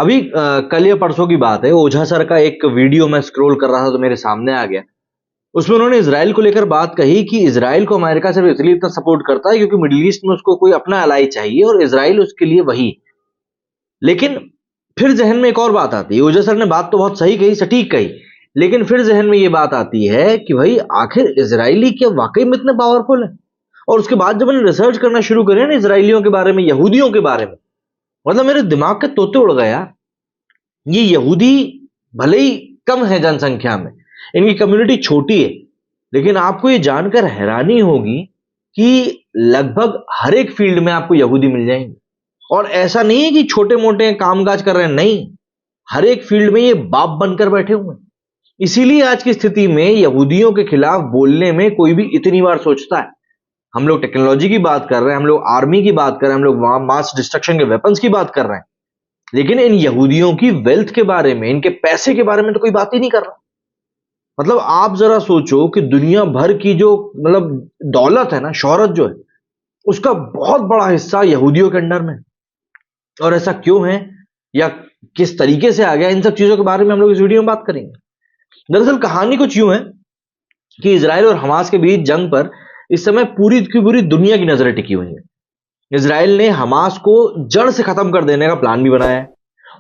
अभी कल या परसों की बात है, ओझा सर का एक वीडियो मैं स्क्रॉल कर रहा था तो मेरे सामने आ गया। उसमें उन्होंने इजराइल को लेकर बात कही कि इजराइल को अमेरिका सिर्फ इसलिए इतना सपोर्ट करता है क्योंकि मिडिल ईस्ट में उसको कोई अपना अलाई चाहिए और इजराइल उसके लिए वही। लेकिन फिर जहन में एक और बात आती है, ओझा सर ने बात तो बहुत सही कही, सटीक कही, लेकिन फिर जहन में ये बात आती है कि भाई आखिर इजरायली क्या वाकई में इतने पावरफुल है? और उसके बाद जब मैंने रिसर्च करना शुरू करें ना इजरायलियों के बारे में, यहूदियों के बारे में, मतलब मेरे दिमाग के तोते उड़ गए यार। ये यहूदी भले ही कम है जनसंख्या में, इनकी कम्युनिटी छोटी है, लेकिन आपको ये जानकर हैरानी होगी कि लगभग हर एक फील्ड में आपको यहूदी मिल जाएंगे। और ऐसा नहीं है कि छोटे मोटे कामकाज कर रहे हैं, नहीं, हर एक फील्ड में ये बाप बनकर बैठे हुए हैं। इसीलिए आज की स्थिति में यहूदियों के खिलाफ बोलने में कोई भी इतनी बार सोचता है। हम लोग टेक्नोलॉजी की बात कर रहे हैं, हम लोग आर्मी की बात कर रहे हैं, हम लोग मास डिस्ट्रक्शन के वेपन्स की बात कर रहे हैं, लेकिन इन यहूदियों की वेल्थ के बारे में, इनके पैसे के बारे में तो कोई बात ही नहीं कर रहा। मतलब आप जरा सोचो कि दुनिया भर की जो मतलब दौलत है ना, शोहरत जो है, उसका बहुत बड़ा हिस्सा यहूदियों के अंडर में। और ऐसा क्यों है या किस तरीके से आ गया, इन सब चीजों के बारे में हम लोग इस वीडियो में बात करेंगे। दरअसल कहानी कुछ यूं है कि इजराइल और हमास के बीच जंग पर इस समय पूरी की पूरी दुनिया की नजरें टिकी हुई हैं। इजराइल ने हमास को जड़ से खत्म कर देने का प्लान भी बनाया है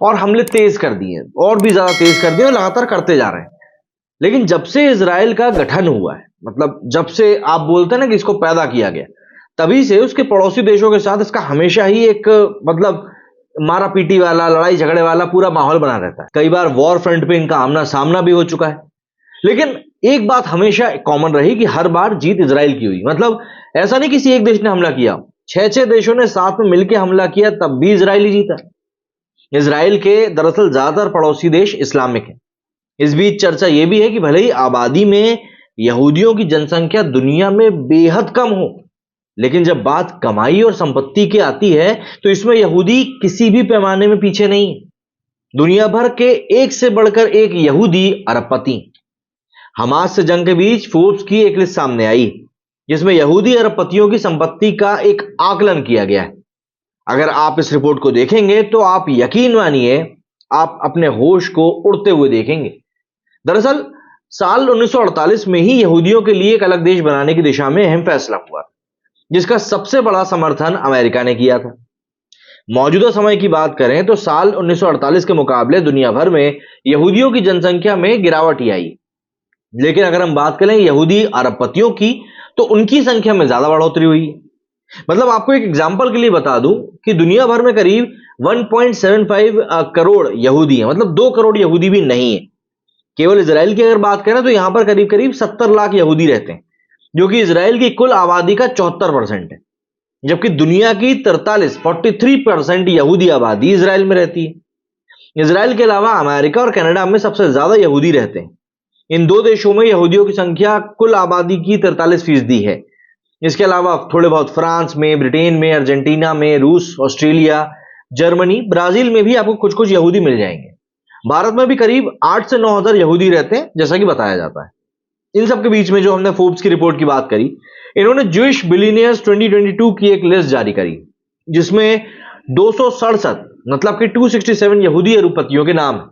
और हमले तेज कर दिए, और भी ज्यादा तेज कर दिए और लगातार करते जा रहे हैं। लेकिन जब से इजराइल का गठन हुआ है, मतलब जब से आप बोलते हैं ना कि इसको पैदा किया गया, तभी से उसके पड़ोसी देशों के साथ इसका हमेशा ही एक मतलब मारा पीटी वाला, लड़ाई झगड़े वाला पूरा माहौल बना रहता है। कई बार वॉर फ्रंट पे इनका आमना सामना भी हो चुका है, लेकिन एक बात हमेशा कॉमन रही कि हर बार जीत इजराइल की हुई। मतलब ऐसा नहीं किसी एक देश ने हमला किया, छह छह देशों ने साथ में मिलकर हमला किया, तब भी इजराइल ही जीता। इजराइल के दरअसल ज्यादातर पड़ोसी देश इस्लामिक हैं। इस बीच चर्चा यह भी है कि भले ही आबादी में यहूदियों की जनसंख्या दुनिया में बेहद कम हो, लेकिन जब बात कमाई और संपत्ति की आती है तो इसमें यहूदी किसी भी पैमाने में पीछे नहीं। दुनिया भर के एक से बढ़कर एक यहूदी अरबपति। हमास से जंग के बीच फोर्ब्स की एक लिस्ट सामने आई जिसमें यहूदी अरबपतियों की संपत्ति का एक आकलन किया गया है। अगर आप इस रिपोर्ट को देखेंगे तो आप यकीन मानिए आप अपने होश को उड़ते हुए देखेंगे। दरअसल साल 1948 में ही यहूदियों के लिए एक अलग देश बनाने की दिशा में अहम फैसला हुआ, जिसका सबसे बड़ा समर्थन अमेरिका ने किया था। मौजूदा समय की बात करें तो साल 1948 के मुकाबले दुनिया भर में यहूदियों की जनसंख्या में गिरावट ही आई, लेकिन अगर हम बात करें यहूदी अरबपतियों की तो उनकी संख्या में ज्यादा बढ़ोतरी हुई है। मतलब आपको एक एग्जांपल के लिए बता दूं कि दुनिया भर में करीब 1.75 करोड़ यहूदी हैं, मतलब 2 करोड़ यहूदी भी नहीं है। केवल इजराइल की अगर बात करें तो यहां पर करीब करीब 70 लाख यहूदी रहते हैं, जो कि इजराइल की कुल आबादी का 74% है, जबकि दुनिया की 43% यहूदी आबादी इजराइल में रहती है। इजराइल के अलावा अमेरिका और कनाडा में सबसे ज्यादा यहूदी रहते हैं। इन दो देशों में यहूदियों की संख्या कुल आबादी की 43% है। इसके अलावा थोड़े बहुत फ्रांस में, ब्रिटेन में, अर्जेंटीना में, रूस, ऑस्ट्रेलिया, जर्मनी, ब्राजील में भी आपको कुछ कुछ यहूदी मिल जाएंगे। भारत में भी करीब 8 से 9 हजार यहूदी रहते हैं, जैसा कि बताया जाता है। इन सब के बीच में जो हमने फोर्ब्स की रिपोर्ट की बात करी, इन्होंने ज्यूइश बिलियनियर्स 2022 की एक लिस्ट जारी करी जिसमें 267 मतलब कि 267 यहूदी अरबपतियों के नाम है।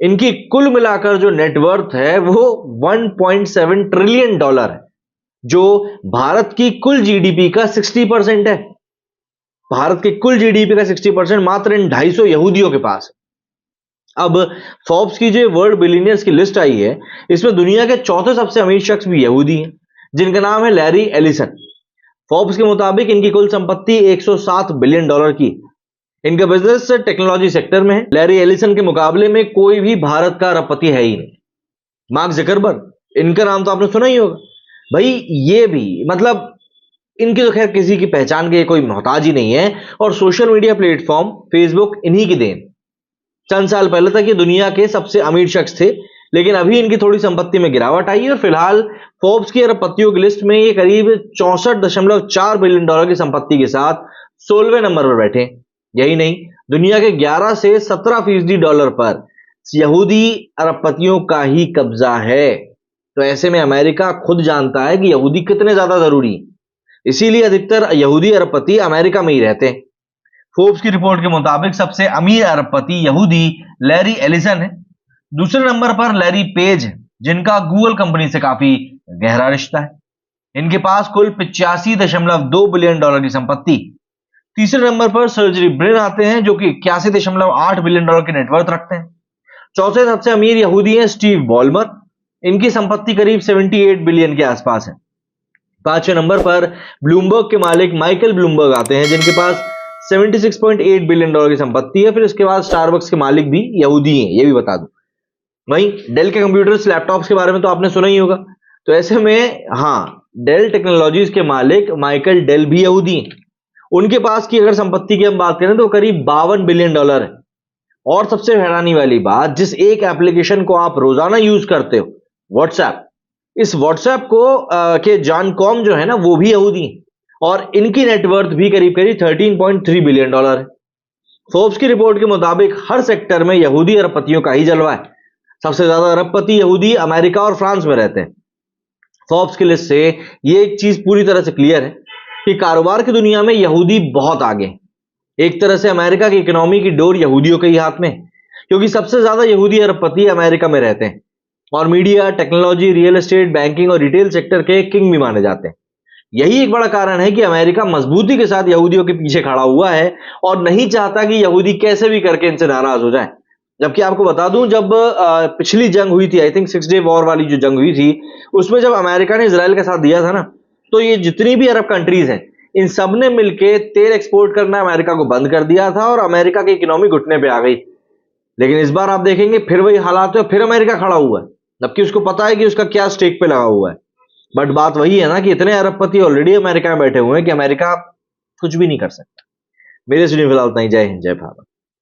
इनकी कुल मिलाकर जो नेटवर्थ है वो $1.7 ट्रिलियन है, जो भारत की कुल जीडीपी का 60% है। भारत के कुल जीडीपी का 60% मात्र इन 250 यहूदियों के पास है। अब फोर्ब्स की जो वर्ल्ड बिलियनियर्स की लिस्ट आई है, इसमें दुनिया के चौथे सबसे अमीर शख्स भी यहूदी हैं, जिनका नाम है लैरी एलिसन। फोर्ब्स के मुताबिक इनकी कुल संपत्ति $107 बिलियन की। इनका बिजनेस टेक्नोलॉजी सेक्टर में है। लैरी एलिसन के मुकाबले में कोई भी भारत का अरबपति है ही नहीं। मार्क जकरबर्ग, इनका नाम तो आपने सुना ही होगा। भाई ये भी मतलब इनकी तो खैर किसी की पहचान के कोई मोहताज ही नहीं है, और सोशल मीडिया प्लेटफॉर्म फेसबुक इन्हीं की देन। चंद साल पहले तक ये दुनिया के सबसे अमीर शख्स थे, लेकिन अभी इनकी थोड़ी संपत्ति में गिरावट आई और फिलहाल फोर्ब्स की अरबपतियों की लिस्ट में ये करीब $64.4 बिलियन की संपत्ति के साथ 16वें नंबर पर बैठे। यही नहीं, दुनिया के 11 से 17% डॉलर पर यहूदी अरबपतियों का ही कब्जा है। तो ऐसे में अमेरिका खुद जानता है कि यहूदी कितने ज्यादा जरूरी, इसीलिए अधिकतर यहूदी अरबपति अमेरिका में ही रहते हैं। फोर्ब्स की रिपोर्ट के मुताबिक सबसे अमीर अरबपति यहूदी लैरी एलिसन है। दूसरे नंबर पर लैरी पेज है, जिनका गूगल कंपनी से काफी गहरा रिश्ता है। इनके पास कुल 85.2 बिलियन डॉलर की संपत्ति। तीसरे नंबर पर सर्जरी ब्रिन आते हैं, जो कि 81.8 बिलियन डॉलर की नेटवर्थ रखते हैं। चौथे सबसे अमीर यहूदी हैं स्टीव बॉलमर। इनकी संपत्ति करीब 78 बिलियन के आसपास है। पांचवें नंबर पर ब्लूमबर्ग के मालिक माइकल ब्लूमबर्ग आते हैं, जिनके पास 76.8 बिलियन डॉलर की संपत्ति है। फिर इसके बाद स्टारबक्स के मालिक भी यहूदी हैं, ये भी बता दूं। वहीं डेल के कंप्यूटर्स लैपटॉप्स के बारे में तो आपने सुना ही होगा। तो ऐसे में हाँ, डेल टेक्नोलॉजीज के मालिक माइकल डेल भी यहूदी हैं। उनके पास की अगर संपत्ति की हम बात करें तो करीब 52 बिलियन डॉलर है। और सबसे हैरानी वाली बात, जिस एक एप्लीकेशन को आप रोजाना यूज करते हो, व्हाट्सएप, इस व्हाट्सएप को के जॉन कॉम जो है ना, वो भी यहूदी हैं। और इनकी नेटवर्थ भी करीब करीब 13.3 बिलियन डॉलर है। फोर्ब्स की रिपोर्ट के मुताबिक हर सेक्टर में यहूदी अरबपतियों का ही जलवा है। सबसे ज्यादा अरबपति यहूदी अमेरिका और फ्रांस में रहते हैं। फोर्ब्स की लिस्ट से ये एक चीज पूरी तरह से क्लियर है कि कारोबार की दुनिया में यहूदी बहुत आगे हैं। एक तरह से अमेरिका की इकोनॉमी की डोर यहूदियों के ही हाथ में है, क्योंकि सबसे ज्यादा यहूदी अरबपति अमेरिका में रहते हैं और media, technology, real estate, banking और रिटेल सेक्टर के किंग भी माने जाते हैं। यही एक बड़ा कारण है कि अमेरिका मजबूती के साथ यहूदियों के पीछे खड़ा हुआ है और नहीं चाहता कि यहूदी कैसे भी करके इनसे नाराज हो जाए। जबकि आपको बता दूं, जब पिछली जंग हुई थी, आई थिंक 6 डे वॉर वाली जो जंग हुई थी, उसमें जब अमेरिका ने इजराइल का साथ दिया था ना, तो ये जितनी भी अरब कंट्रीज हैं, इन सब ने मिलकर तेल एक्सपोर्ट करना अमेरिका को बंद कर दिया था और अमेरिका की इकोनॉमी घुटने पे आ गई। लेकिन इस बार आप देखेंगे फिर वही हालात है, फिर अमेरिका खड़ा हुआ है, जबकि उसको पता है कि उसका क्या स्टेक पे लगा हुआ है। बट बात वही है ना कि इतने अरबपति ऑलरेडी अमेरिका में बैठे हुए हैं कि अमेरिका कुछ भी नहीं कर सकता। मेरे से फिलहाल इतना ही। जय हिंद, जय भारत।